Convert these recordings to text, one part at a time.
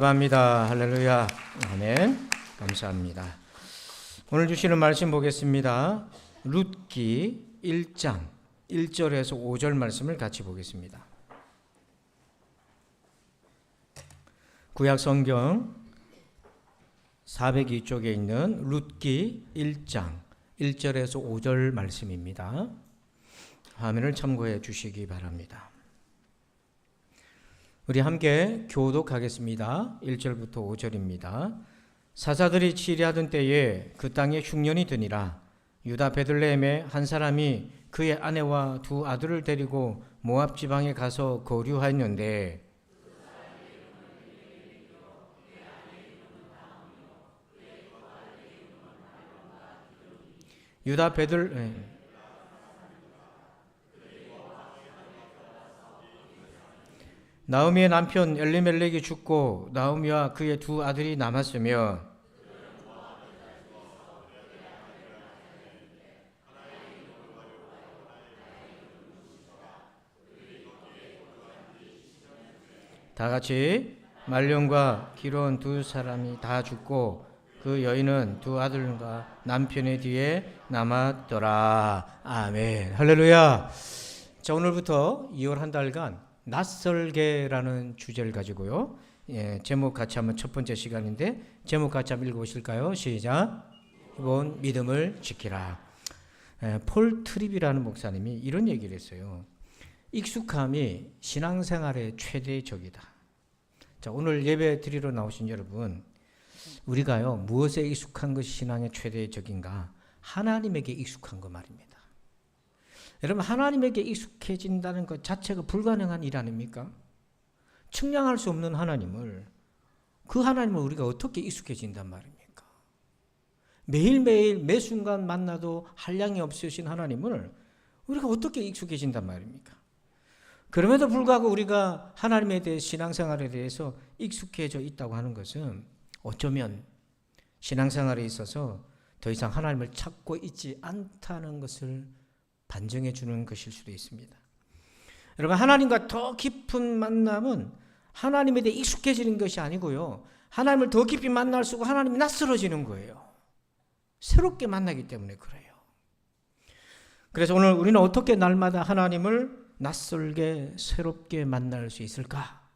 감사합니다. 할렐루야. 아멘. 감사합니다. 오늘 주시는 말씀 보겠습니다. 룻기 1장 1절에서 5절 말씀을 같이 보겠습니다. 구약 성경 402쪽에 있는 룻기 1장 1절에서 5절 말씀입니다. 화면을 참고해 주시기 바랍니다. 우리 함께 교독하겠습니다. 1절부터 5절입니다. 사사들이 치리하던 때에 그 땅에 흉년이 드니라. 유다 베들레헴에 한 사람이 그의 아내와 두 아들을 데리고 모압 지방에 가서 거류하였는데 유다 베들레헴 나오미의 남편 엘리멜렉이 죽고 나오미와 그의 두 아들이 남았으며 다같이 말론과 기론 두 사람이 다 죽고 그 여인은 두 아들과 남편의 뒤에 남았더라. 아멘. 할렐루야. 자, 오늘부터 2월 한 달간 낯설게라는 주제를 가지고요. 제목 같이 한번 첫 번째 시간인데 제목 같이 한번 읽어보실까요? 시작. 이번 믿음을 지키라. 폴 트립이라는 목사님이 이런 얘기를 했어요. 익숙함이 신앙생활의 최대의 적이다. 자, 오늘 예배 드리러 나오신 여러분, 우리가요 무엇에 익숙한 것이 신앙의 최대의 적인가? 하나님에게 익숙한 거 말입니다. 여러분, 하나님에게 익숙해진다는 것 자체가 불가능한 일 아닙니까? 측량할 수 없는 하나님을, 그 하나님을 우리가 어떻게 익숙해진단 말입니까? 매일매일 매 순간 만나도 한량이 없으신 하나님을 우리가 어떻게 익숙해진단 말입니까? 그럼에도 불구하고 우리가 하나님에 대해 신앙생활에 대해서 익숙해져 있다고 하는 것은 어쩌면 신앙생활에 있어서 더 이상 하나님을 찾고 있지 않다는 것을 반증해 주는 것일 수도 있습니다. 여러분, 하나님과 더 깊은 만남은 하나님에 대해 익숙해지는 것이 아니고요, 하나님을 더 깊이 만날수록 하나님이 낯설어지는 거예요. 새롭게 만나기 때문에 그래요. 그래서 오늘 우리는 어떻게 날마다 하나님을 낯설게 새롭게 만날 수 있을까?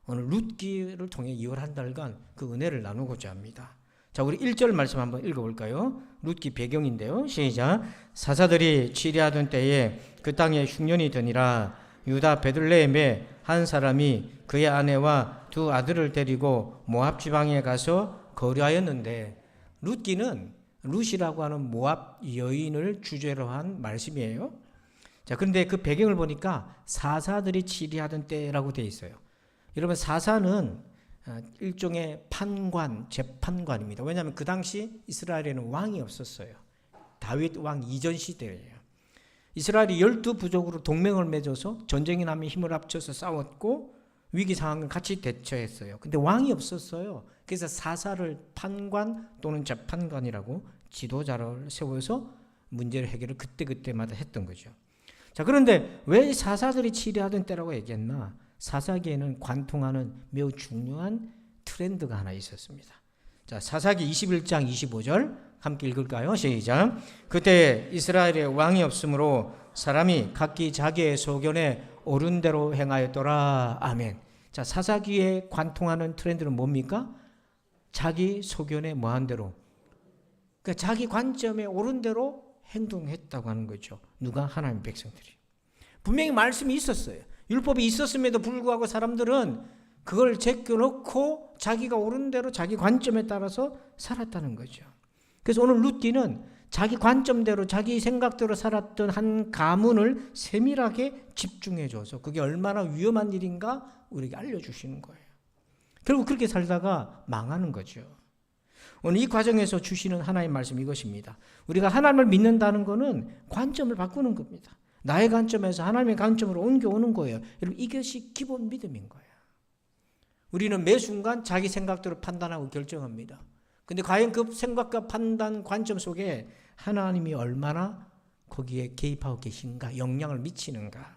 오늘 룻기를 통해 2월 한 달간 그 은혜를 나누고자 합니다. 자, 우리 1절 말씀 한번 읽어볼까요? 룻기 배경인데요. 시작. 사사들이 치리하던 때에 그 땅에 흉년이 드니라. 유다 베들레헴에 한 사람이 그의 아내와 두 아들을 데리고 모압 지방에 가서 거류하였는데, 룻기는 룻이라고 하는 모압 여인을 주제로 한 말씀이에요. 자, 그런데 그 배경을 보니까 사사들이 치리하던 때라고 되어 있어요. 여러분, 사사는 일종의 판관, 재판관입니다. 왜냐하면 그 당시 이스라엘에는 왕이 없었어요. 다윗 왕 이전 시대예요. 이스라엘이 12부족으로 동맹을 맺어서 전쟁이 나면 힘을 합쳐서 싸웠고 위기 상황을 같이 대처했어요. 근데 왕이 없었어요. 그래서 사사를 판관 또는 재판관이라고 지도자를 세워서 문제를 해결을 그때그때마다 했던 거죠. 자, 그런데 왜 사사들이 치리하던 때라고 얘기했나? 사사기에는 관통하는 매우 중요한 트렌드가 하나 있었습니다. 자, 사사기 21장 25절 함께 읽을까요? 시작. 그때 이스라엘에 왕이 없으므로 사람이 각기 자기의 소견에 옳은 대로 행하였더라. 아멘. 자, 사사기에 관통하는 트렌드는 뭡니까? 자기 소견에 뭐한 대로, 그러니까 자기 관점에 옳은 대로 행동했다고 하는 거죠. 누가? 하나님 백성들이. 분명히 말씀이 있었어요. 율법이 있었음에도 불구하고 사람들은 그걸 제껴놓고 자기가 옳은 대로 자기 관점에 따라서 살았다는 거죠. 그래서 오늘 룻기는 자기 관점대로 자기 생각대로 살았던 한 가문을 세밀하게 집중해줘서 그게 얼마나 위험한 일인가 우리에게 알려주시는 거예요. 결국 그렇게 살다가 망하는 거죠. 오늘 이 과정에서 주시는 하나님의 말씀 이것입니다. 우리가 하나님을 믿는다는 것은 관점을 바꾸는 겁니다. 나의 관점에서 하나님의 관점으로 옮겨오는 거예요. 여러분, 이것이 기본 믿음인 거예요. 우리는 매 순간 자기 생각대로 판단하고 결정합니다. 근데 과연 그 생각과 판단, 관점 속에 하나님이 얼마나 거기에 개입하고 계신가, 영향을 미치는가.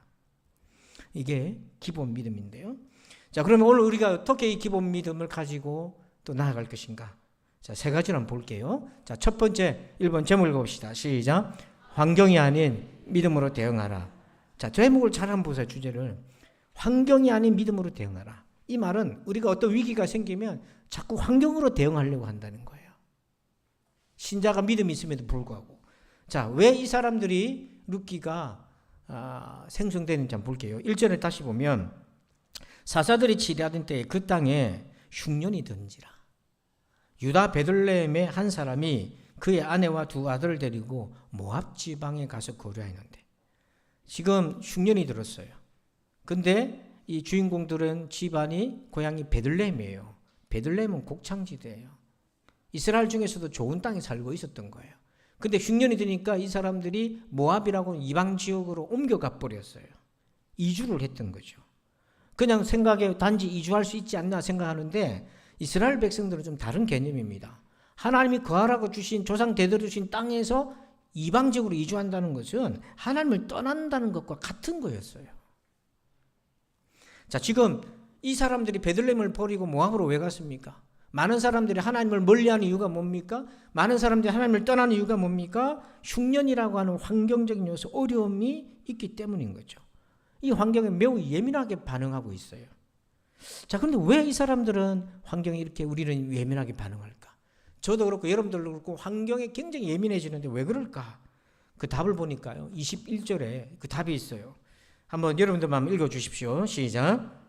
이게 기본 믿음인데요. 자, 그러면 오늘 우리가 어떻게 이 기본 믿음을 가지고 또 나아갈 것인가? 자, 세 가지를 한번 볼게요. 자, 첫 번째 1번 제목 읽어봅시다. 시작. 환경이 아닌 믿음으로 대응하라. 자, 제목을 잘 한번 보세요. 주제를. 환경이 아닌 믿음으로 대응하라. 이 말은 우리가 어떤 위기가 생기면 자꾸 환경으로 대응하려고 한다는 거예요. 신자가 믿음이 있음에도 불구하고. 자, 왜 이 사람들이 룻기가 생성되는지 한번 볼게요. 1절을 다시 보면 사사들이 치리하던 때에 그 땅에 흉년이 든지라. 유다 베들레헴의 한 사람이 그의 아내와 두 아들을 데리고 모압 지방에 가서 거류하였는데 지금 흉년이 들었어요. 근데 이 주인공들은 집안이 고향이 베들레헴이에요. 베들레헴은 곡창지대예요. 이스라엘 중에서도 좋은 땅에 살고 있었던 거예요. 근데 흉년이 드니까 이 사람들이 모압이라고 이방 지역으로 옮겨가 버렸어요. 이주를 했던 거죠. 그냥 생각에 단지 이주할 수 있지 않나 생각하는데 이스라엘 백성들은 좀 다른 개념입니다. 하나님이 거하라고 주신 조상 대대로 주신 땅에서 이방 지역으로 이주한다는 것은 하나님을 떠난다는 것과 같은 거였어요. 자, 지금 이 사람들이 베들레헴을 버리고 모압으로 왜 갔습니까? 많은 사람들이 하나님을 멀리하는 이유가 뭡니까? 많은 사람들이 하나님을 떠나는 이유가 뭡니까? 흉년이라고 하는 환경적인 요소, 어려움이 있기 때문인 거죠. 이 환경에 매우 예민하게 반응하고 있어요. 자, 그런데 왜 이 사람들은 환경에 이렇게 우리는 예민하게 반응할까? 저도 그렇고 여러분들도 그렇고 환경에 굉장히 예민해지는데 왜 그럴까? 그 답을 보니까요. 21절에 그 답이 있어요. 한번 여러분들만 한번 읽어주십시오. 시작.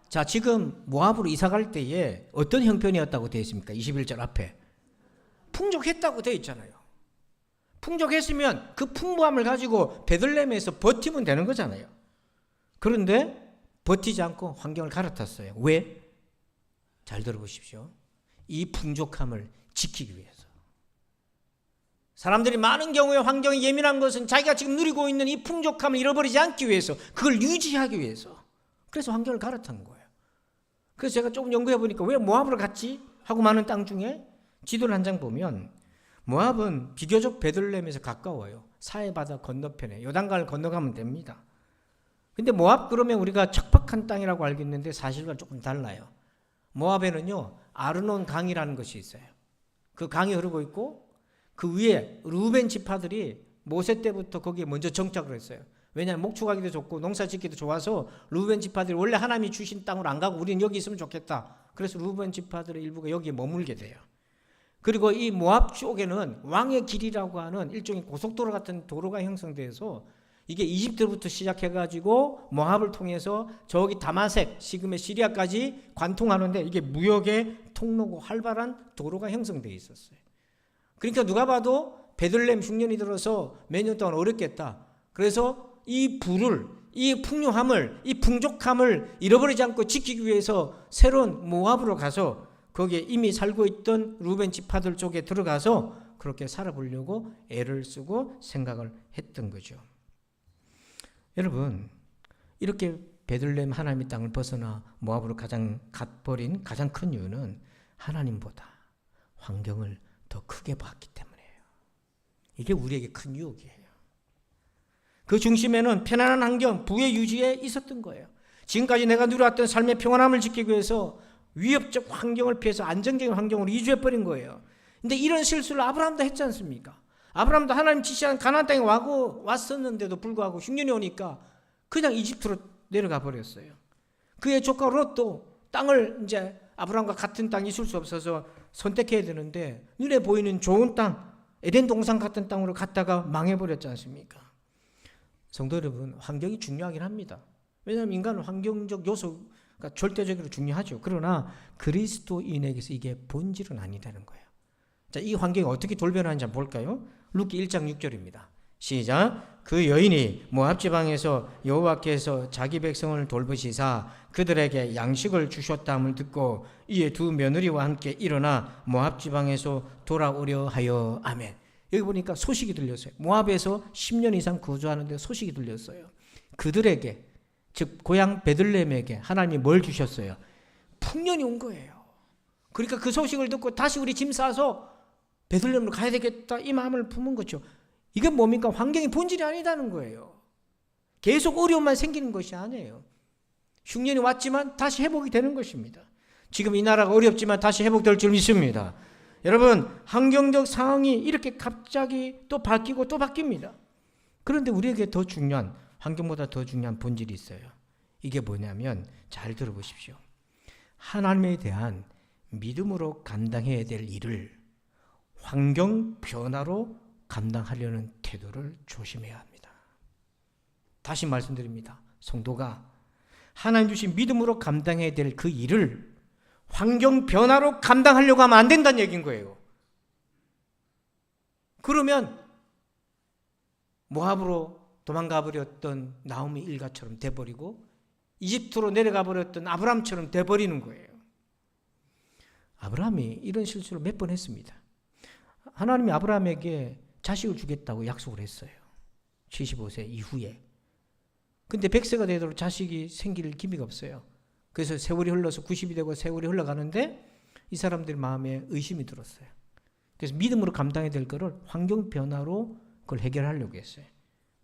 자, 지금 모압으로 이사 갈 때에 어떤 형편이었다고 되어 있습니까? 21절 앞에. 풍족했다고 되어 있잖아요. 풍족했으면 그 풍부함을 가지고 베들레헴에서 버티면 되는 거잖아요. 그런데 버티지 않고 환경을 갈아탔어요. 왜? 잘 들어보십시오. 이 풍족함을 지키기 위해서. 사람들이 많은 경우에 환경이 예민한 것은 자기가 지금 누리고 있는 이 풍족함을 잃어버리지 않기 위해서, 그걸 유지하기 위해서. 그래서 환경을 갈아탄 거예요. 그래서 제가 조금 연구해 보니까 왜 모압으로 갔지? 하고 많은 땅 중에 지도를 한 장 보면 모압은 비교적 베들레헴에서 가까워요. 사해바다 건너편에 요단강을 건너가면 됩니다. 근데 모압 그러면 우리가 척박한 땅이라고 알겠는데 사실과 조금 달라요. 모압에는요 아르논 강이라는 것이 있어요. 그 강이 흐르고 있고 그 위에 루벤 지파들이 모세 때부터 거기에 먼저 정착을 했어요. 왜냐하면 목축하기도 좋고 농사 짓기도 좋아서 루벤 지파들이 원래 하나님이 주신 땅으로 안 가고 우리는 여기 있으면 좋겠다. 그래서 루벤 지파들의 일부가 여기에 머물게 돼요. 그리고 이 모압 쪽에는 왕의 길이라고 하는 일종의 고속도로 같은 도로가 형성돼서 이게 이집트부터 시작해가지고 모압을 통해서 저기 다마색, 지금의 시리아까지 관통하는데 이게 무역의 통로고 활발한 도로가 형성되어 있었어요. 그러니까 누가 봐도 베들레헴 흉년이 들어서 몇 년 동안 어렵겠다. 그래서 이 부를, 이 풍요함을, 이 풍족함을 잃어버리지 않고 지키기 위해서 새로운 모압으로 가서 거기에 이미 살고 있던 루벤 지파들 쪽에 들어가서 그렇게 살아보려고 애를 쓰고 생각을 했던 거죠. 여러분, 이렇게 베들레헴 하나님의 땅을 벗어나 모압으로 가버린 가장 큰 이유는 하나님보다 환경을 더 크게 봤기 때문이에요. 이게 우리에게 큰 유혹이에요. 그 중심에는 편안한 환경, 부의 유지에 있었던 거예요. 지금까지 내가 누려왔던 삶의 평안함을 지키기 위해서 위협적 환경을 피해서 안정적인 환경으로 이주해버린 거예요. 근데 이런 실수를 아브라함도 했지 않습니까? 아브라함도 하나님 지시한 가나안 땅에 왔었는데도 불구하고 흉년이 오니까 그냥 이집트로 내려가 버렸어요. 그의 조카 롯도 땅을 이제 아브라함과 같은 땅이 있을 수 없어서 선택해야 되는데 눈에 보이는 좋은 땅, 에덴 동산 같은 땅으로 갔다가 망해버렸지 않습니까? 성도 여러분, 환경이 중요하긴 합니다. 왜냐하면 인간은 환경적 요소가 절대적으로 중요하죠. 그러나 그리스도인에게서 이게 본질은 아니라는 거예요. 자, 이 환경이 어떻게 돌변하는지 한번 볼까요? 룻기 1장 6절입니다. 시작. 그 여인이 모압 지방에서 여호와께서 자기 백성을 돌보시사 그들에게 양식을 주셨다함을 듣고 이에 두 며느리와 함께 일어나 모압 지방에서 돌아오려 하여. 아멘. 여기 보니까 소식이 들렸어요. 모압에서 10년 이상 거주하는데 소식이 들렸어요. 그들에게, 즉 고향 베들레헴에게 하나님이 뭘 주셨어요? 풍년이 온 거예요. 그러니까 그 소식을 듣고 다시 우리 짐 싸서 베들레헴으로 가야 되겠다 이 마음을 품은 거죠. 이게 뭡니까? 환경이 본질이 아니다는 거예요. 계속 어려움만 생기는 것이 아니에요. 흉년이 왔지만 다시 회복이 되는 것입니다. 지금 이 나라가 어렵지만 다시 회복될 줄 믿습니다. 여러분, 환경적 상황이 이렇게 갑자기 또 바뀌고 또 바뀝니다. 그런데 우리에게 더 중요한, 환경보다 더 중요한 본질이 있어요. 이게 뭐냐면 잘 들어보십시오. 하나님에 대한 믿음으로 감당해야 될 일을 환경 변화로 감당하려는 태도를 조심해야 합니다. 다시 말씀드립니다. 성도가 하나님 주신 믿음으로 감당해야 될 그 일을 환경 변화로 감당하려고 하면 안 된다는 얘기인 거예요. 그러면 모압으로 도망가 버렸던 나오미 일가처럼 돼버리고 이집트로 내려가 버렸던 아브라함처럼 돼버리는 거예요. 아브라함이 이런 실수를 몇 번 했습니다. 하나님이 아브라함에게 자식을 주겠다고 약속을 했어요. 75세 이후에. 근데 100세가 되도록 자식이 생길 기미가 없어요. 그래서 세월이 흘러서 90이 되고 세월이 흘러가는데 이 사람들 마음에 의심이 들었어요. 그래서 믿음으로 감당해야 될 거를 환경 변화로 그걸 해결하려고 했어요.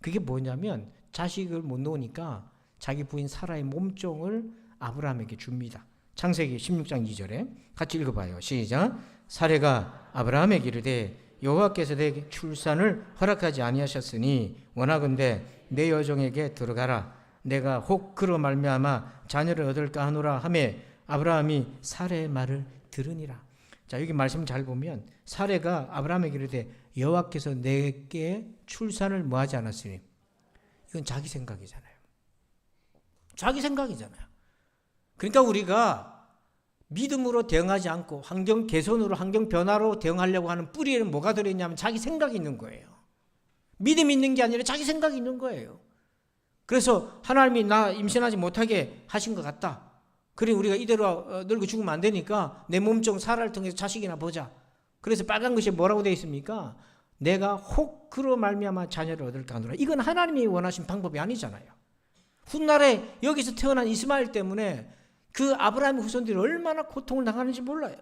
그게 뭐냐면 자식을 못 놓으니까 자기 부인 사라의 몸종을 아브라함에게 줍니다. 창세기 16장 2절에 같이 읽어봐요. 시작. 사레가 아브라함에게 이르되 여호와께서 내게 출산을 허락하지 아니하셨으니 원하건대 내 여종에게 들어가라. 내가 혹 그로 말미암아 자녀를 얻을까 하노라 하매 아브라함이 사레의 말을 들으니라. 자, 여기 말씀 잘 보면 사레가 아브라함에게 이르되 여호와께서 내게 출산을 뭐하지 않았으니, 이건 자기 생각이잖아요. 자기 생각이잖아요. 그러니까 우리가 믿음으로 대응하지 않고 환경 개선으로, 환경 변화로 대응하려고 하는 뿌리에는 뭐가 들어있냐면 자기 생각이 있는 거예요. 믿음이 있는 게 아니라 자기 생각이 있는 거예요. 그래서 하나님이 나 임신하지 못하게 하신 것 같다. 그래 우리가 이대로 늙어 죽으면 안 되니까 내 몸종 사라를 통해서 자식이나 보자. 그래서 빨간 것이 뭐라고 되어 있습니까? 내가 혹 그로 말미암아 자녀를 얻을까 하노라. 이건 하나님이 원하신 방법이 아니잖아요. 훗날에 여기서 태어난 이스마엘 때문에 그 아브라함의 후손들이 얼마나 고통을 당하는지 몰라요.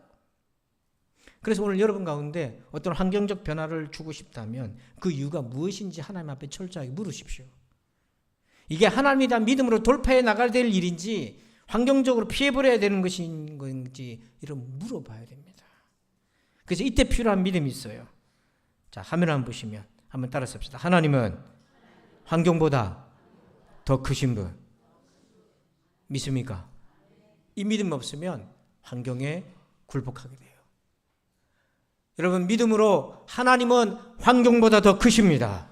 그래서 오늘 여러분 가운데 어떤 환경적 변화를 주고 싶다면 그 이유가 무엇인지 하나님 앞에 철저하게 물으십시오. 이게 하나님에 대한 믿음으로 돌파해 나가야 될 일인지 환경적으로 피해버려야 되는 것인 건지 이런 물어봐야 됩니다. 그래서 이때 필요한 믿음이 있어요. 자, 화면 한번 보시면 한번 따라 씁시다. 하나님은 환경보다 더 크신 분 믿습니까? 이 믿음 없으면 환경에 굴복하게 돼요. 여러분, 믿음으로 하나님은 환경보다 더 크십니다.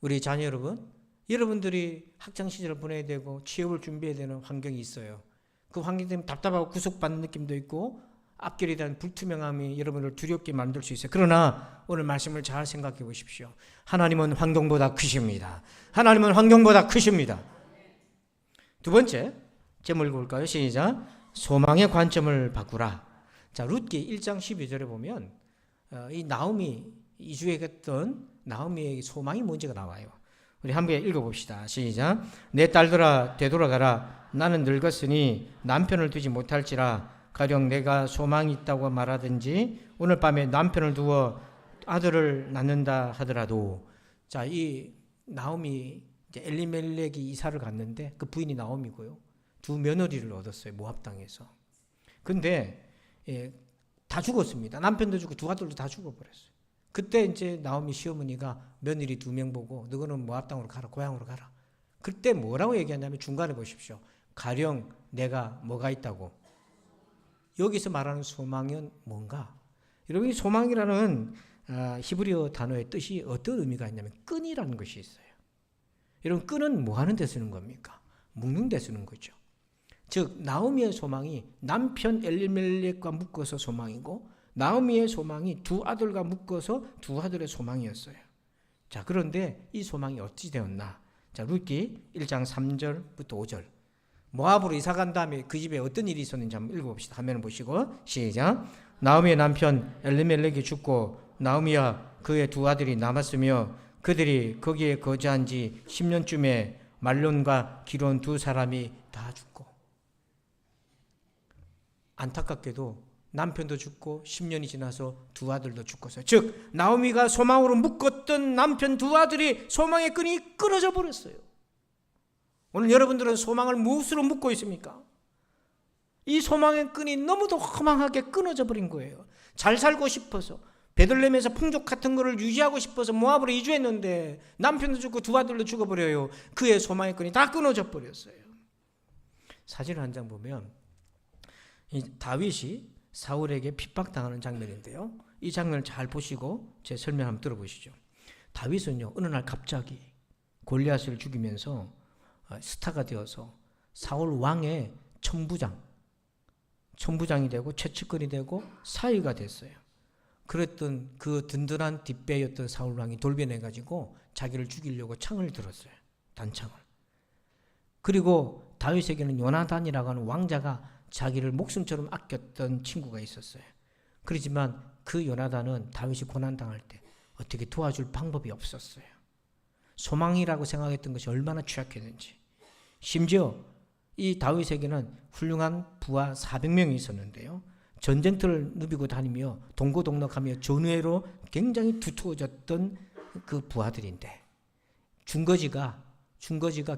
우리 자녀 여러분, 여러분들이 학창시절을 보내야 되고 취업을 준비해야 되는 환경이 있어요. 그 환경 때문에 답답하고 구속받는 느낌도 있고 앞길에 대한 불투명함이 여러분을 두렵게 만들 수 있어요. 그러나 오늘 말씀을 잘 생각해 보십시오. 하나님은 환경보다 크십니다. 하나님은 환경보다 크십니다. 두 번째 제목 읽어볼까요? 시작. 소망의 관점을 바꾸라. 자, 룻기 1장 12절에 보면 이 나오미 이주에 갔던 나오미의 소망이 뭔지가 나와요. 우리 함께 읽어봅시다. 시작. 내 딸들아 되돌아가라. 나는 늙었으니 남편을 두지 못할지라. 가령 내가 소망이 있다고 말하든지 오늘 밤에 남편을 두어 아들을 낳는다 하더라도. 자, 이 나오미 이제 엘리멜렉이 이사를 갔는데 그 부인이 나오미고요. 두 며느리를 얻었어요. 모압 땅에서. 근데 다 죽었습니다. 남편도 죽고 두 아들도 다 죽어버렸어요. 그때 이제 나오미 시어머니가 며느리 2명 보고 너는 모압 땅으로 가라, 고향으로 가라. 그때 뭐라고 얘기하냐면 중간에 보십시오. 가령 내가 뭐가 있다고. 여기서 말하는 소망은 뭔가? 여러분, 이 소망이라는 히브리어 단어의 뜻이 어떤 의미가 있냐면 끈이라는 것이 있어요. 여러분, 끈은 뭐 하는 데 쓰는 겁니까? 묶는 데 쓰는 거죠. 즉 나오미의 소망이 남편 엘리멜렉과 묶어서 소망이고 나오미의 소망이 두 아들과 묶어서 두 아들의 소망이었어요. 자, 그런데 이 소망이 어찌 되었나? 자, 룻기 1장 3절부터 5절. 모압으로 이사 간 다음에 그 집에 어떤 일이 있었는지 한번 읽어봅시다. 화면을 보시고 시작. 나오미의 남편 엘리멜렉이 죽고 나오미와 그의 두 아들이 남았으며 그들이 거기에 거주한 지 10년쯤에 말론과 기론 두 사람이 다 죽고. 안타깝게도 남편도 죽고 10년이 지나서 두 아들도 죽고서, 즉 나오미가 소망으로 묶었던 남편 두 아들이 소망의 끈이 끊어져 버렸어요. 오늘 여러분들은 소망을 무엇으로 묶고 있습니까? 이 소망의 끈이 너무도 허망하게 끊어져 버린 거예요. 잘 살고 싶어서, 베들레헴에서 풍족 같은 거를 유지하고 싶어서 모압으로 이주했는데 남편도 죽고 두 아들도 죽어버려요. 그의 소망의 끈이 다 끊어져 버렸어요. 사진 한 장 보면 이 다윗이 사울에게 핍박당하는 장면인데요, 이 장면을 잘 보시고 제 설명 한번 들어보시죠. 다윗은요, 어느 날 갑자기 골리앗을 죽이면서 스타가 되어서 사울 왕의 천부장이 되고 최측근이 되고 사위가 됐어요. 그랬던 그 든든한 뒷배였던 사울 왕이 돌변해가지고 자기를 죽이려고 창을 들었어요. 단창을. 그리고 다윗에게는 요나단이라고 하는 왕자가 자기를 목숨처럼 아꼈던 친구가 있었어요. 그렇지만 그 요나단은 다윗이 고난당할 때 어떻게 도와줄 방법이 없었어요. 소망이라고 생각했던 것이 얼마나 취약했는지. 심지어 이 다윗에게는 훌륭한 부하 400명이 있었는데요, 전쟁터를 누비고 다니며 동고동락하며 전우회로 굉장히 두터워졌던 그 부하들인데 중거지가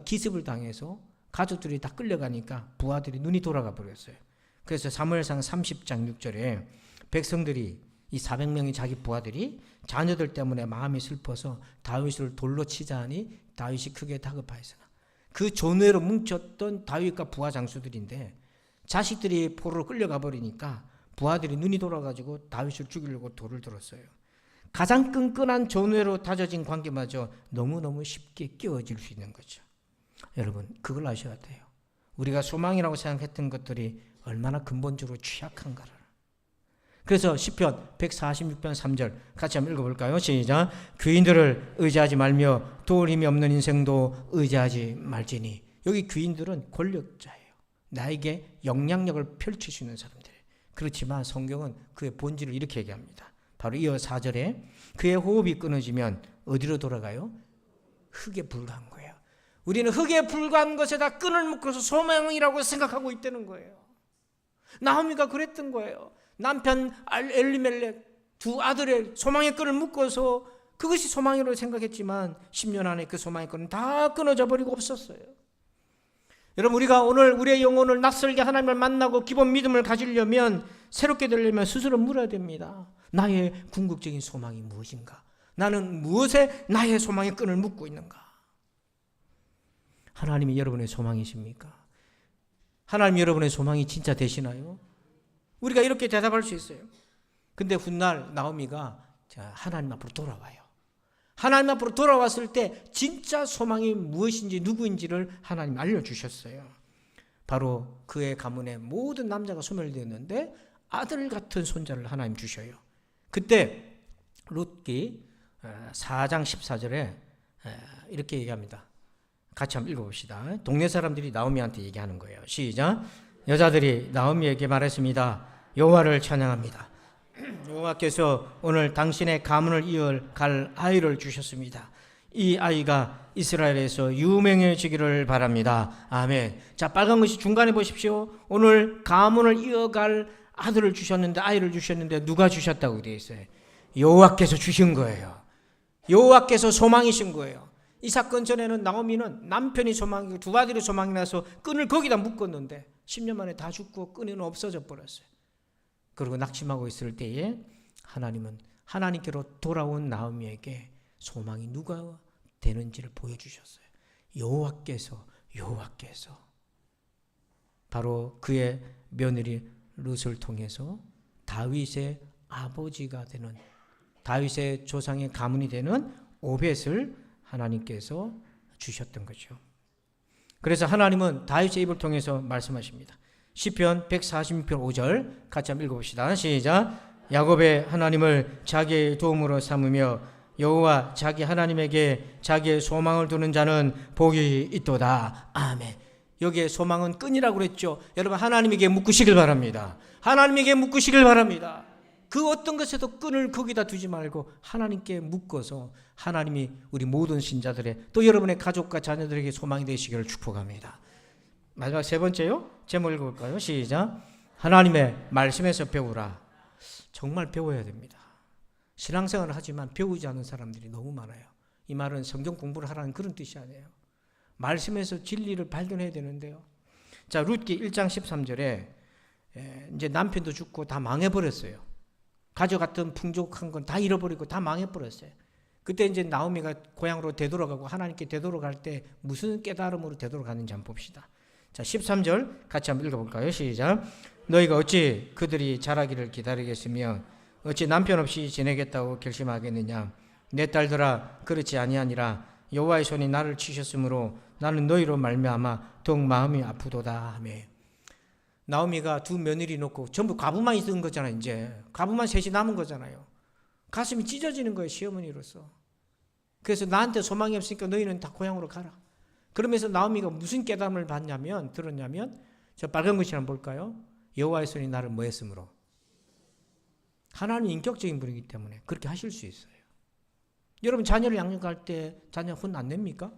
기습을 당해서 가족들이 다 끌려가니까 부하들이 눈이 돌아가 버렸어요. 그래서 사무엘상 30장 6절에 백성들이, 이 400명의 자기 부하들이 자녀들 때문에 마음이 슬퍼서 다윗을 돌로 치자 하니 다윗이 크게 다급하였으나, 그 전우회로 뭉쳤던 다윗과 부하 장수들인데 자식들이 포로로 끌려가 버리니까 부하들이 눈이 돌아가지고 다윗을 죽이려고 돌을 들었어요. 가장 끈끈한 전우회로 다져진 관계마저 너무너무 쉽게 깨어질 수 있는 거죠. 여러분, 그걸 아셔야 돼요. 우리가 소망이라고 생각했던 것들이 얼마나 근본적으로 취약한가를. 그래서 시편 146편 3절 같이 한번 읽어볼까요? 시작. 귀인들을 의지하지 말며 도울 힘이 없는 인생도 의지하지 말지니. 여기 귀인들은 권력자예요. 나에게 영향력을 펼칠 수 있는 사람들이에요. 그렇지만 성경은 그의 본질을 이렇게 얘기합니다. 바로 이어 4절에 그의 호흡이 끊어지면 어디로 돌아가요? 흙에 불과한 거예요. 우리는 흙에 불과한 것에다 끈을 묶어서 소망이라고 생각하고 있다는 거예요. 나오미가 그랬던 거예요. 남편 엘리멜렉 두 아들의 소망의 끈을 묶어서 그것이 소망이라고 생각했지만 10년 안에 그 소망의 끈은 다 끊어져 버리고 없었어요. 여러분, 우리가 오늘 우리의 영혼을 낯설게 하나님을 만나고 기본 믿음을 가지려면, 새롭게 되려면 스스로 물어야 됩니다. 나의 궁극적인 소망이 무엇인가? 나는 무엇에 나의 소망의 끈을 묶고 있는가? 하나님이 여러분의 소망이십니까? 하나님이 여러분의 소망이 진짜 되시나요? 우리가 이렇게 대답할 수 있어요. 근데 훗날 나오미가 하나님 앞으로 돌아와요. 하나님 앞으로 돌아왔을 때 진짜 소망이 무엇인지 누구인지를 하나님 알려주셨어요. 바로 그의 가문에 모든 남자가 소멸되었는데 아들 같은 손자를 하나님 주셔요. 그때 룻기 4장 14절에 이렇게 얘기합니다. 같이 한번 읽어봅시다. 동네 사람들이 나오미한테 얘기하는 거예요. 시작. 여자들이 나오미에게 말했습니다. 여호와를 찬양합니다. 여호와께서 오늘 당신의 가문을 이어갈 아이를 주셨습니다. 이 아이가 이스라엘에서 유명해지기를 바랍니다. 아멘. 자, 빨간 것이 중간에 보십시오. 오늘 가문을 이어갈 아들을 주셨는데, 아이를 주셨는데 누가 주셨다고 되어 있어요? 여호와께서 주신 거예요. 여호와께서 소망이신 거예요. 이 사건 전에는 나오미는 남편이 소망이고 두 아들이 소망이 나서 끈을 거기다 묶었는데 10년 만에 다 죽고 끈은 없어져 버렸어요. 그리고 낙심하고 있을 때에 하나님은 하나님께로 돌아온 나오미에게 소망이 누가 되는지를 보여주셨어요. 여호와께서 바로 그의 며느리 룻을 통해서 다윗의 아버지가 되는, 다윗의 조상의 가문이 되는 오벳을 하나님께서 주셨던 거죠. 그래서 하나님은 다윗의 입을 통해서 말씀하십니다. 시편 146편 5절 같이 한번 읽어봅시다. 시작. 야곱의 하나님을 자기의 도움으로 삼으며 여호와 자기 하나님에게 자기의 소망을 두는 자는 복이 있도다. 아멘. 여기에 소망은 끈이라고 그랬죠. 여러분, 하나님에게 묶으시길 바랍니다. 하나님에게 묶으시길 바랍니다. 그 어떤 것에도 끈을 거기다 두지 말고 하나님께 묶어서 하나님이 우리 모든 신자들의, 또 여러분의 가족과 자녀들에게 소망이 되시기를 축복합니다. 마지막 세 번째요. 제목 읽어볼까요? 시작. 하나님의 말씀에서 배우라. 정말 배워야 됩니다. 신앙생활을 하지만 배우지 않은 사람들이 너무 많아요. 이 말은 성경 공부를 하라는 그런 뜻이 아니에요. 말씀에서 진리를 발견해야 되는데요. 자, 룻기 1장 13절에 이제 남편도 죽고 다 망해버렸어요. 가져갔던 풍족한 건 다 잃어버리고 다 망해버렸어요. 그때 이제 나오미가 고향으로 되돌아가고 하나님께 되돌아갈 때 무슨 깨달음으로 되돌아가는지 한번 봅시다. 자, 13절 같이 한번 읽어볼까요? 시작. 너희가 어찌 그들이 자라기를 기다리겠으며 어찌 남편 없이 지내겠다고 결심하겠느냐. 내 딸들아, 그렇지 아니하니라. 여호와의 손이 나를 치셨으므로 나는 너희로 말미암아 더욱 마음이 아프도다 하며. 나오미가 두 며느리 놓고 전부 과부만 있는 거잖아요. 이제 과부만 셋이 남은 거잖아요. 가슴이 찢어지는 거예요, 시어머니로서. 그래서 나한테 소망이 없으니까 너희는 다 고향으로 가라. 그러면서 나오미가 무슨 깨달음을 들었냐면 저 빨간 글씨 한번 볼까요? 여호와의 손이 나를 뭐 했으므로. 하나님 인격적인 분이기 때문에 그렇게 하실 수 있어요. 여러분 자녀를 양육할 때 자녀 혼 안 냅니까?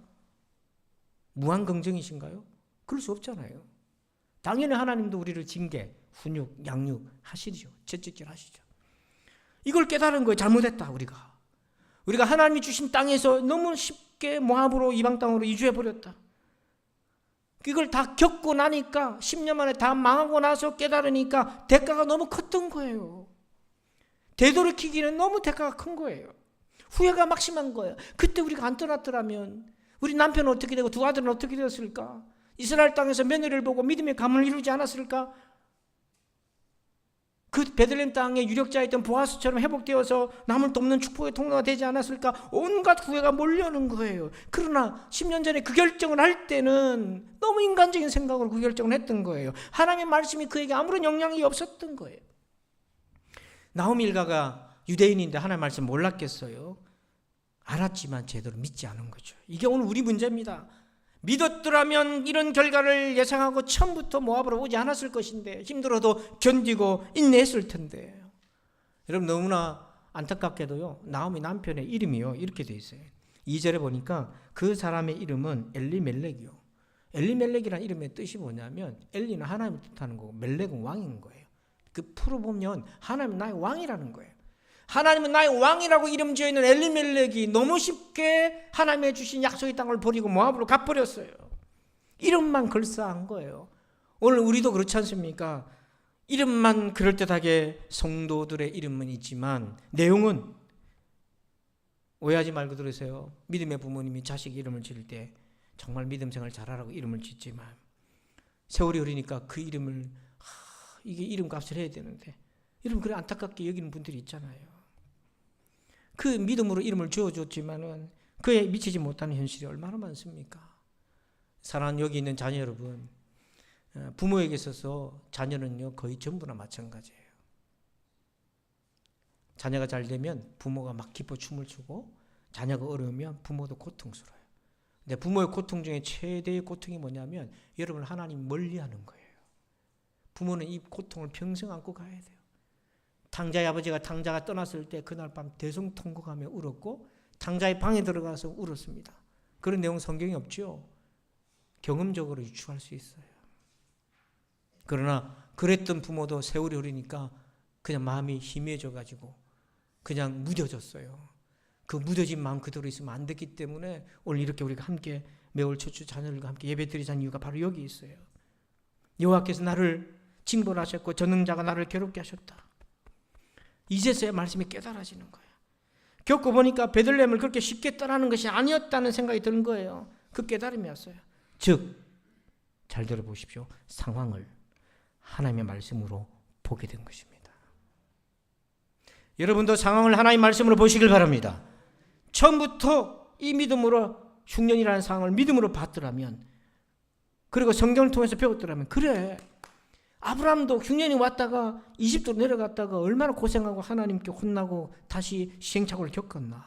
무한 긍정이신가요? 그럴 수 없잖아요. 당연히 하나님도 우리를 징계, 훈육, 양육 하시죠. 채찍질 하시죠. 이걸 깨달은 거예요. 잘못했다 우리가 하나님이 주신 땅에서 너무 쉽게 모압으로 이방 땅으로 이주해버렸다. 이걸 다 겪고 나니까 10년 만에 다 망하고 나서 깨달으니까 대가가 너무 컸던 거예요. 되돌이키기는 너무 대가가 큰 거예요. 후회가 막심한 거예요. 그때 우리가 안 떠났더라면 우리 남편은 어떻게 되고 두 아들은 어떻게 되었을까? 이스라엘 땅에서 며느리를 보고 믿음의 가문을 이루지 않았을까? 그 베들레헴 땅의 유력자였던 보아스처럼 회복되어서 남을 돕는 축복의 통로가 되지 않았을까? 온갖 후회가 몰려오는 거예요. 그러나 10년 전에 그 결정을 할 때는 너무 인간적인 생각으로 그 결정을 했던 거예요. 하나님의 말씀이 그에게 아무런 영향이 없었던 거예요. 나오미 일가가 유대인인데 하나님의 말씀 몰랐겠어요? 알았지만 제대로 믿지 않은 거죠. 이게 오늘 우리 문제입니다. 믿었더라면 이런 결과를 예상하고 처음부터 모압으로 오지 않았을 것인데 힘들어도 견디고 인내했을 텐데. 여러분 너무나 안타깝게도요. 나오미 남편의 이름이요 이렇게 돼 있어요. 2절에 보니까 그 사람의 이름은 엘리멜렉이요. 엘리멜렉이라는 이름의 뜻이 뭐냐면 엘리는 하나님을 뜻하는 거고 멜렉은 왕인 거예요. 그 풀어보면 하나님은 나의 왕이라는 거예요. 하나님은 나의 왕이라고 이름 지어있는 엘리멜렉이 너무 쉽게 하나님의 주신 약속의 땅을 버리고 모압으로 가버렸어요. 이름만 걸싸한 거예요. 오늘 우리도 그렇지 않습니까? 이름만 그럴듯하게 성도들의 이름은 있지만 내용은 오해하지 말고 들으세요. 믿음의 부모님이 자식 이름을 지을 때 정말 믿음 생활 잘하라고 이름을 짓지만 세월이 흐르니까 그 이름을 이게 이름값을 해야 되는데 여러분 그래 안타깝게 여기는 분들이 있잖아요. 그 믿음으로 이름을 지어줬지만은 그에 미치지 못하는 현실이 얼마나 많습니까? 사랑하는 여기 있는 자녀 여러분, 부모에게 있어서 자녀는요 거의 전부나 마찬가지예요. 자녀가 잘 되면 부모가 막 기뻐 춤을 추고 자녀가 어려우면 부모도 고통스러워요. 근데 부모의 고통 중에 최대의 고통이 뭐냐면 여러분 하나님 멀리하는 거예요. 부모는 이 고통을 평생 안고 가야 돼요. 탕자의 아버지가 탕자가 떠났을 때 그날 밤 대성통곡하며 울었고 탕자의 방에 들어가서 울었습니다. 그런 내용 성경에 없죠. 경험적으로 유추할 수 있어요. 그러나 그랬던 부모도 세월이 흐르니까 그냥 마음이 희미해져가지고 그냥 무뎌졌어요. 그 무뎌진 마음 그대로 있으면 안 됐기 때문에 오늘 이렇게 우리가 함께 매월 초추 자녀들과 함께 예배드리자는 이유가 바로 여기 있어요. 여호와께서 나를 징벌하셨고 전능자가 나를 괴롭게 하셨다. 이제서야 말씀이 깨달아지는 거예요. 겪어보니까 베들레헴을 그렇게 쉽게 떠나는 것이 아니었다는 생각이 드는 거예요. 그 깨달음이 왔어요. 즉, 잘 들어보십시오. 상황을 하나님의 말씀으로 보게 된 것입니다. 여러분도 상황을 하나님의 말씀으로 보시길 바랍니다. 처음부터 이 믿음으로 흉년이라는 상황을 믿음으로 봤더라면 그리고 성경을 통해서 배웠더라면 그래 아브라함도 흉년이 왔다가 이집트로 내려갔다가 얼마나 고생하고 하나님께 혼나고 다시 시행착오를 겪었나.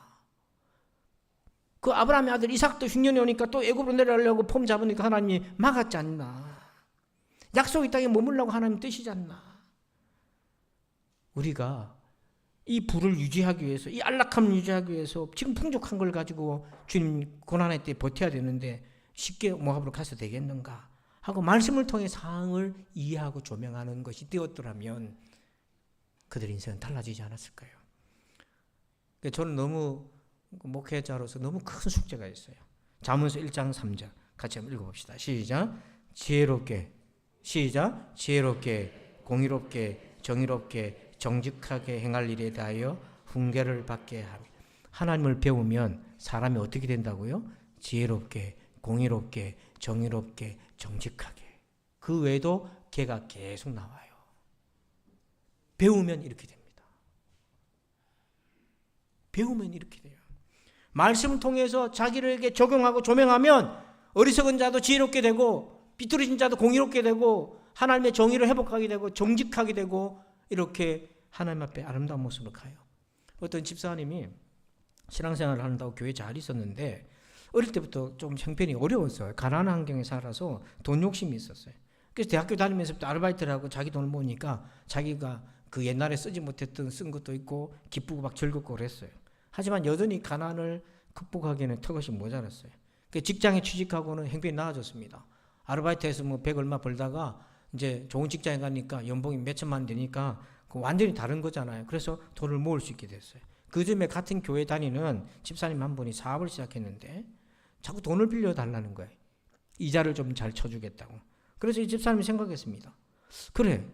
그 아브라함의 아들 이삭도 흉년이 오니까 또 애굽으로 내려가려고 폼 잡으니까 하나님이 막았지 않나. 약속의 땅에 머물라고 하나님 뜻이지 않나. 우리가 이 부를 유지하기 위해서 이 안락함을 유지하기 위해서 지금 풍족한 걸 가지고 주님 고난의 때 버텨야 되는데 쉽게 모압으로 가서 되겠는가. 하고 말씀을 통해 상황을 이해하고 조명하는 것이 되었더라면 그들 인생은 달라지지 않았을까요? 저는 너무 목회자로서 너무 큰 숙제가 있어요. 잠언서 1장 3절 같이 한번 읽어봅시다. 시작. 지혜롭게 공의롭게 정의롭게 정직하게 행할 일에 대하여 훈계를 받게 하며. 하나님을 배우면 사람이 어떻게 된다고요? 지혜롭게 공의롭게 정의롭게 정직하게. 그 외에도 개가 계속 나와요. 배우면 이렇게 됩니다. 배우면 이렇게 돼요. 말씀을 통해서 자기에게 적용하고 조명하면 어리석은 자도 지혜롭게 되고 비뚤어진 자도 공의롭게 되고 하나님의 정의를 회복하게 되고 정직하게 되고 이렇게 하나님 앞에 아름다운 모습으로 가요. 어떤 집사님이 신앙생활을 한다고 교회에 잘 있었는데 어릴 때부터 좀 형편이 어려웠어요. 가난한 환경에 살아서 돈 욕심이 있었어요. 그래서 대학교 다니면서부터 아르바이트를 하고 자기 돈을 모으니까 자기가 그 옛날에 쓰지 못했던 쓴 것도 있고 기쁘고 막 즐겁고 그랬어요. 하지만 여전히 가난을 극복하기에는 턱없이 모자랐어요. 직장에 취직하고는 형편이 나아졌습니다. 아르바이트해서 뭐 100 얼마 벌다가 이제 좋은 직장에 가니까 연봉이 몇 천만 원 되니까 완전히 다른 거잖아요. 그래서 돈을 모을 수 있게 됐어요. 그 즈음에 같은 교회 다니는 집사님 한 분이 사업을 시작했는데 자꾸 돈을 빌려달라는 거예요. 이자를 좀 잘 쳐주겠다고. 그래서 이 집사님이 생각했습니다. 그래,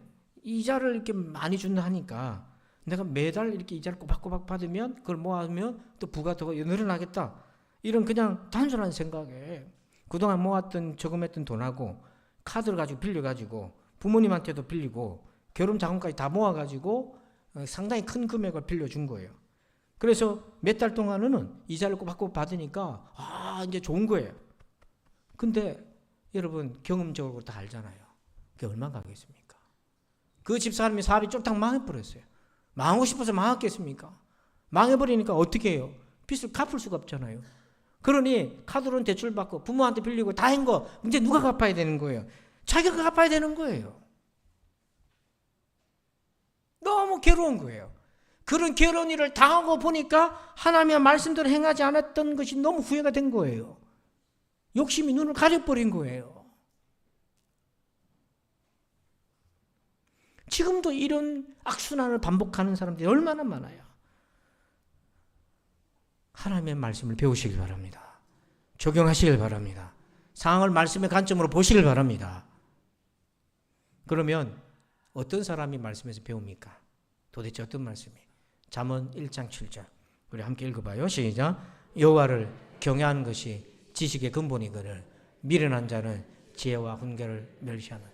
이자를 이렇게 많이 준다 하니까 내가 매달 이렇게 이자를 꼬박꼬박 받으면 그걸 모아두면 또 부가 더 늘어나겠다. 이런 그냥 단순한 생각에 그동안 모았던 저금했던 돈하고 카드를 가지고 빌려가지고 부모님한테도 빌리고 결혼 자금까지 다 모아가지고 상당히 큰 금액을 빌려준 거예요. 그래서 몇 달 동안은 이자를 꼬박꼬박 받으니까 이제 좋은 거예요. 근데 여러분 경험적으로 다 알잖아요. 그게 얼마나 가겠습니까? 그 집사람이 사업이 쫄딱 망해버렸어요. 망하고 싶어서 망했겠습니까? 망해버리니까 어떻게 해요? 빚을 갚을 수가 없잖아요. 그러니 카드로는 대출 받고 부모한테 빌리고 다 한 거 이제 누가 갚아야 되는 거예요? 자기가 갚아야 되는 거예요. 너무 괴로운 거예요. 그런 괴로운 일을 당하고 보니까 하나님의 말씀대로 행하지 않았던 것이 너무 후회가 된 거예요. 욕심이 눈을 가려버린 거예요. 지금도 이런 악순환을 반복하는 사람들이 얼마나 많아요. 하나님의 말씀을 배우시길 바랍니다. 적용하시길 바랍니다. 상황을 말씀의 관점으로 보시길 바랍니다. 그러면 어떤 사람이 말씀에서 배웁니까? 도대체 어떤 말씀이에요? 잠언 1장 7절 우리 함께 읽어봐요. 시작. 여호와를 경외하는 것이 지식의 근본이거늘 미련한 자는 지혜와 훈계를 멸시하는.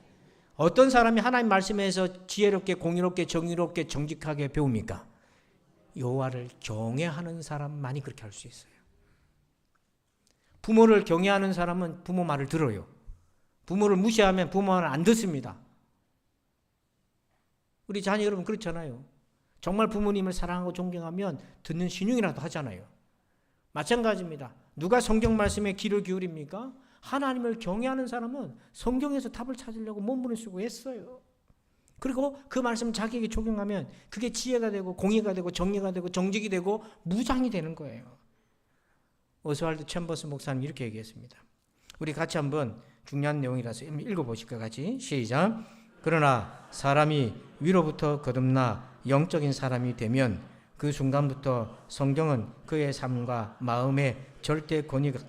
어떤 사람이 하나님 말씀에서 지혜롭게 공의롭게 정의롭게 정직하게 배웁니까? 여호와를 경외하는 사람만이 그렇게 할 수 있어요. 부모를 경외하는 사람은 부모 말을 들어요. 부모를 무시하면 부모 말을 안 듣습니다. 우리 자녀 여러분 그렇잖아요. 정말 부모님을 사랑하고 존경하면 듣는 신용이라도 하잖아요. 마찬가지입니다. 누가 성경 말씀에 귀를 기울입니까? 하나님을 경외하는 사람은 성경에서 답을 찾으려고 몸부림 쓰고 했어요. 그리고 그 말씀 자기에게 적용하면 그게 지혜가 되고 공의가 되고 정의가 되고 정직이 되고 무장이 되는 거예요. 오스왈드 챔버스 목사님 이렇게 얘기했습니다. 우리 같이 한번 중요한 내용이라서 읽어보실까요? 같이 시작. 그러나 사람이 위로부터 거듭나 영적인 사람이 되면 그 순간부터 성경은 그의 삶과 마음의 절대 권위가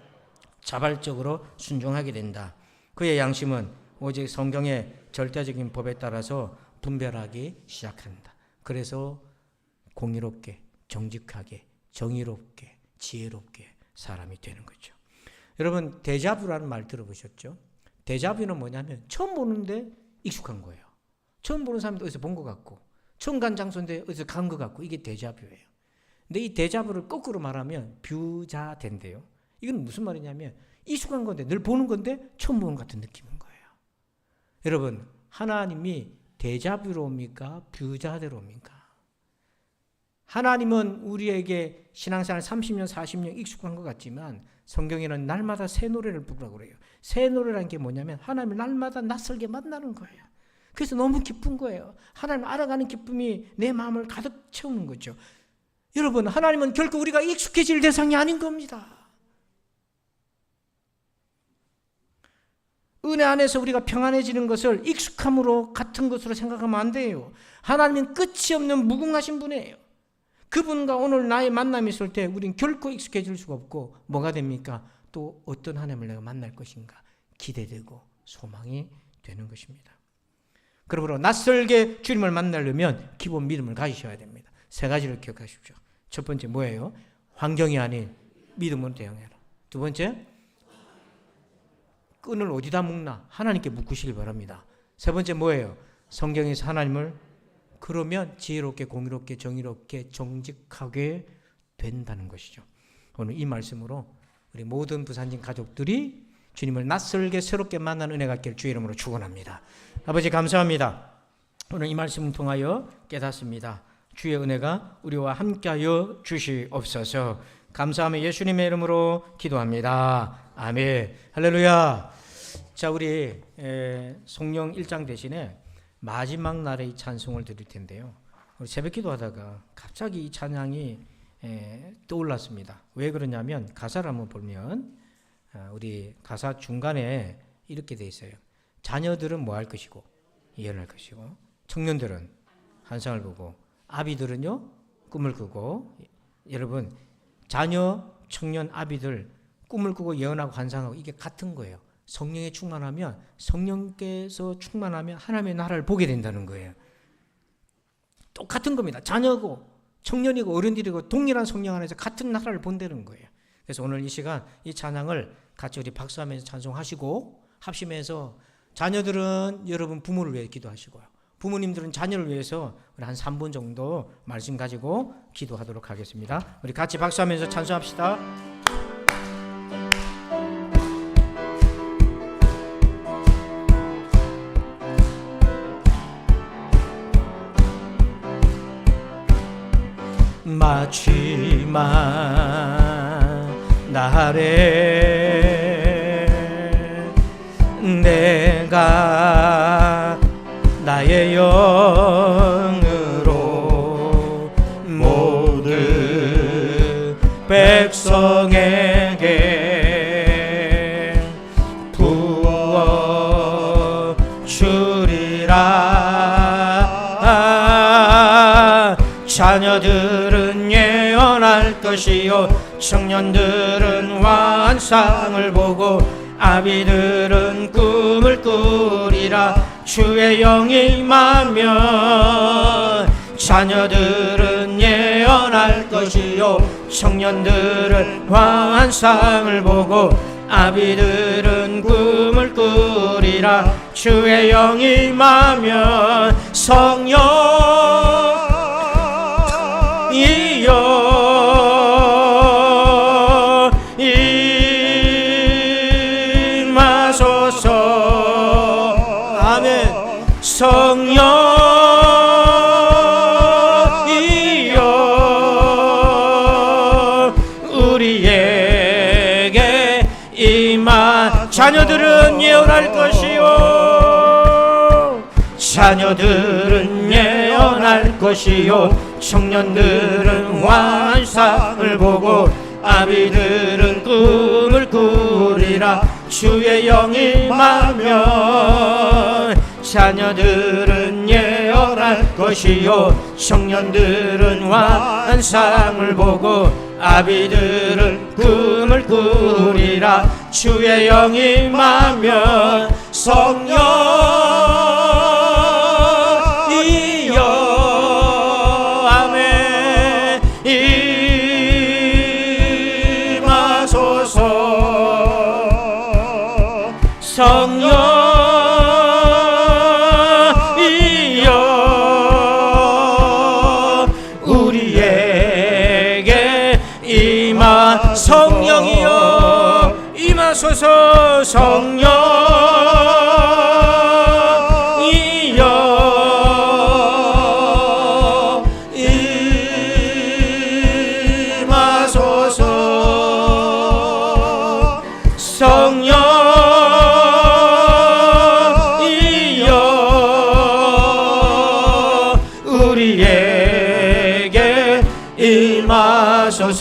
자발적으로 순종하게 된다. 그의 양심은 오직 성경의 절대적인 법에 따라서 분별하기 시작한다. 그래서 공의롭게, 정직하게, 정의롭게, 지혜롭게 사람이 되는 거죠. 여러분 데자뷰라는 말 들어보셨죠? 데자뷰는 뭐냐면 처음 보는데 익숙한 거예요. 처음 보는 사람도 어디서 본 것 같고 처음 간 장소인데 어디서 간 것 같고 이게 데자뷰예요. 근데 이 데자뷰를 거꾸로 말하면 뷰자된대요. 이건 무슨 말이냐면 익숙한 건데 늘 보는 건데 처음 보는 것 같은 느낌인 거예요. 여러분 하나님이 데자뷰로 옵니까? 뷰자대로 옵니까? 하나님은 우리에게 신앙생활 30년 40년 익숙한 것 같지만 성경에는 날마다 새 노래를 부르라고 그래요. 새 노래라는 게 뭐냐면 하나님을 날마다 낯설게 만나는 거예요. 그래서 너무 기쁜 거예요. 하나님을 알아가는 기쁨이 내 마음을 가득 채우는 거죠. 여러분 하나님은 결코 우리가 익숙해질 대상이 아닌 겁니다. 은혜 안에서 우리가 평안해지는 것을 익숙함으로 같은 것으로 생각하면 안 돼요. 하나님은 끝이 없는 무궁하신 분이에요. 그분과 오늘 나의 만남이 있을 때 우리는 결코 익숙해질 수가 없고 뭐가 됩니까? 또 어떤 하나님을 내가 만날 것인가 기대되고 소망이 되는 것입니다. 그러므로 낯설게 주님을 만나려면 기본 믿음을 가지셔야 됩니다. 세 가지를 기억하십시오. 첫 번째 뭐예요? 환경이 아닌 믿음으로 대응해라. 두 번째, 끈을 어디다 묶나? 하나님께 묶으시길 바랍니다. 세 번째 뭐예요? 성경에서 하나님을 그러면 지혜롭게 공의롭게 정의롭게 정직하게 된다는 것이죠. 오늘 이 말씀으로 우리 모든 부산진 가족들이 주님을 낯설게 새롭게 만난 은혜가 있기를 주의 이름으로 축원합니다. 아버지 감사합니다. 오늘 이 말씀을 통하여 깨닫습니다. 주의 은혜가 우리와 함께하여 주시옵소서. 감사하며 예수님의 이름으로 기도합니다. 아멘. 할렐루야. 자, 우리 성령 1장 대신에 마지막 날에 이 찬송을 드릴 텐데요. 우리 새벽 기도하다가 갑자기 이 찬양이 떠올랐습니다. 왜 그러냐면 가사를 한번 보면 우리 가사 중간에 이렇게 돼 있어요. 자녀들은 뭐 할 것이고 예언할 것이고 청년들은 환상을 보고 아비들은요 꿈을 꾸고. 여러분 자녀, 청년, 아비들 꿈을 꾸고 예언하고 환상하고 이게 같은 거예요. 성령에 충만하면 성령께서 충만하면 하나님의 나라를 보게 된다는 거예요. 똑같은 겁니다. 자녀고 청년이고 어른들이고 동일한 성령 안에서 같은 나라를 본다는 거예요. 그래서 오늘 이 시간 이 찬양을 같이 우리 박수하면서 찬송하시고 합심해서 자녀들은 여러분 부모를 위해 기도하시고요. 부모님들은 자녀를 위해서 우리 한 3분 정도 말씀 가지고 기도하도록 하겠습니다. 우리 같이 박수하면서 찬송합시다. 마지막 날에 내가 나의 영으로 모든 백성에게 부어 주리라. 자녀들은 예언할 것이요 청년들은 환상을 보고 아비들은 꿈을 꾸리라. 주의 영이 임하면 자녀들은 예언할 것이요 청년들은 환상을 보고 아비들은 꿈을 꾸리라. 주의 영이 임하면 성령이여 임하소서. 아멘. 성령이여 우리에게 자녀들은 예언할 것이요 자녀들은 예언할 것이요 청년들은 환상을 보고 아비들은 꿈을 꾸리라. 주의 영이 임하면 자녀들은 예언할 것이요 청년들은 환상을 보고 아비들은 꿈을 꾸리라. 주의 영이 임하면 성령이여 아멘 임하소서. 성령이여 우리에게 성령이여 임하소서. 성령이여 임하소서. 성령이여 우리에게 임하소서.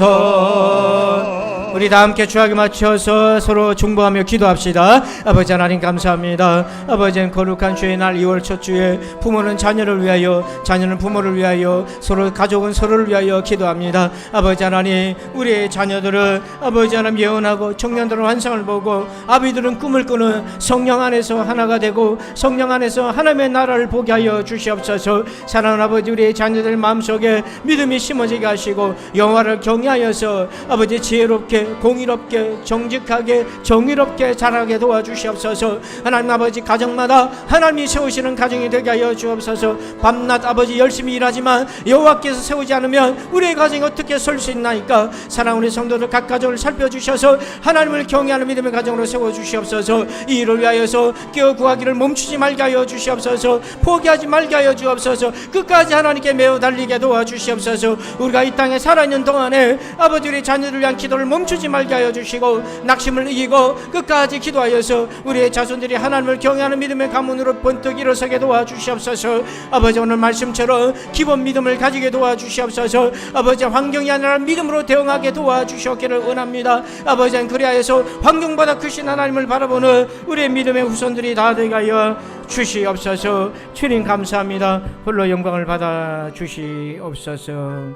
우리 다 함께 주하게 맞춰서 서로 중보하며 기도합시다. 아버지 하나님 감사합니다. 아버지는 거룩한 주의 날 2월 첫 주에 부모는 자녀를 위하여, 자녀는 부모를 위하여, 서로 가족은 서로를 위하여 기도합니다. 아버지 하나님, 우리의 자녀들은 아버지 하나님 예언하고, 청년들은 환상을 보고, 아비들은 꿈을 꾸는 성령 안에서 하나가 되고 성령 안에서 하나님의 나라를 보게 하여 주시옵소서. 사랑하는 아버지, 우리의 자녀들 마음속에 믿음이 심어지게 하시고 여호와를 경외하여서 아버지 지혜롭게, 공의롭게, 정직하게, 정의롭게 자라게 도와주시옵소서. 하나님 아버지, 가정마다 하나님이 세우시는 가정이 되게 하여 주옵소서. 밤낮 아버지 열심히 일하지만 여호와께서 세우지 않으면 우리의 가정이 어떻게 설 수 있나이까. 사랑하는 우리 성도들 각 가정을 살펴주셔서 하나님을 경외하는 믿음의 가정으로 세워주시옵소서. 이 일을 위하여서 깨어 구하기를 멈추지 말게 하여 주시옵소서. 포기하지 말게 하여 주옵소서. 끝까지 하나님께 매어 달리게 도와주시옵소서. 우리가 이 땅에 살아있는 동안에 아버지 우리 자녀들 위한 기도를 멈추지 말게 하여 주시고 낙심을 이기고 끝까지 기도하여서 우리의 자손들이 하나님을 경외하는 믿음의 가문으로 번뜩 일어서게 도와주시옵소서. 아버지, 오늘 말씀처럼 기본 믿음을 가지게 도와주시옵소서. 아버지, 환경이 아니라 믿음으로 대응하게 도와주셨기를 원합니다. 아버지, 그리하여서 환경보다 크신 하나님을 바라보는 우리의 믿음의 후손들이 다 되게 하여 주시옵소서. 주님 감사합니다. 홀로 영광을 받아 주시옵소서.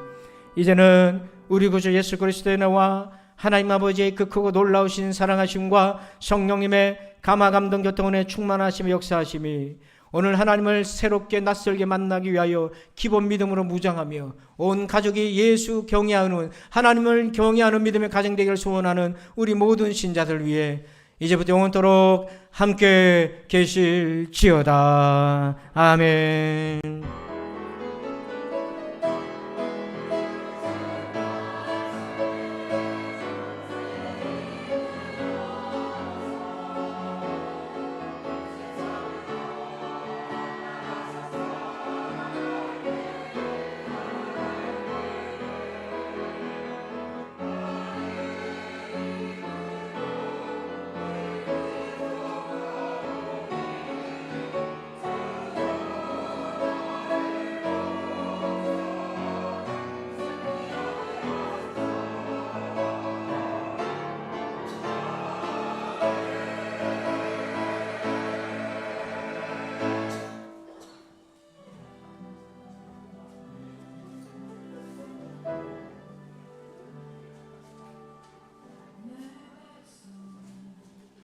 이제는 우리 구주 예수 그리스도의 나와 하나님 아버지의 그 크고 놀라우신 사랑하심과 성령님의 감화 감동 교통원의 충만하심의 역사하심이 오늘 하나님을 새롭게 낯설게 만나기 위하여 기본 믿음으로 무장하며 온 가족이 예수 경외하는, 하나님을 경외하는 믿음의 가정 되기를 소원하는 우리 모든 신자들 위해 이제부터 영원토록 함께 계실지어다. 아멘.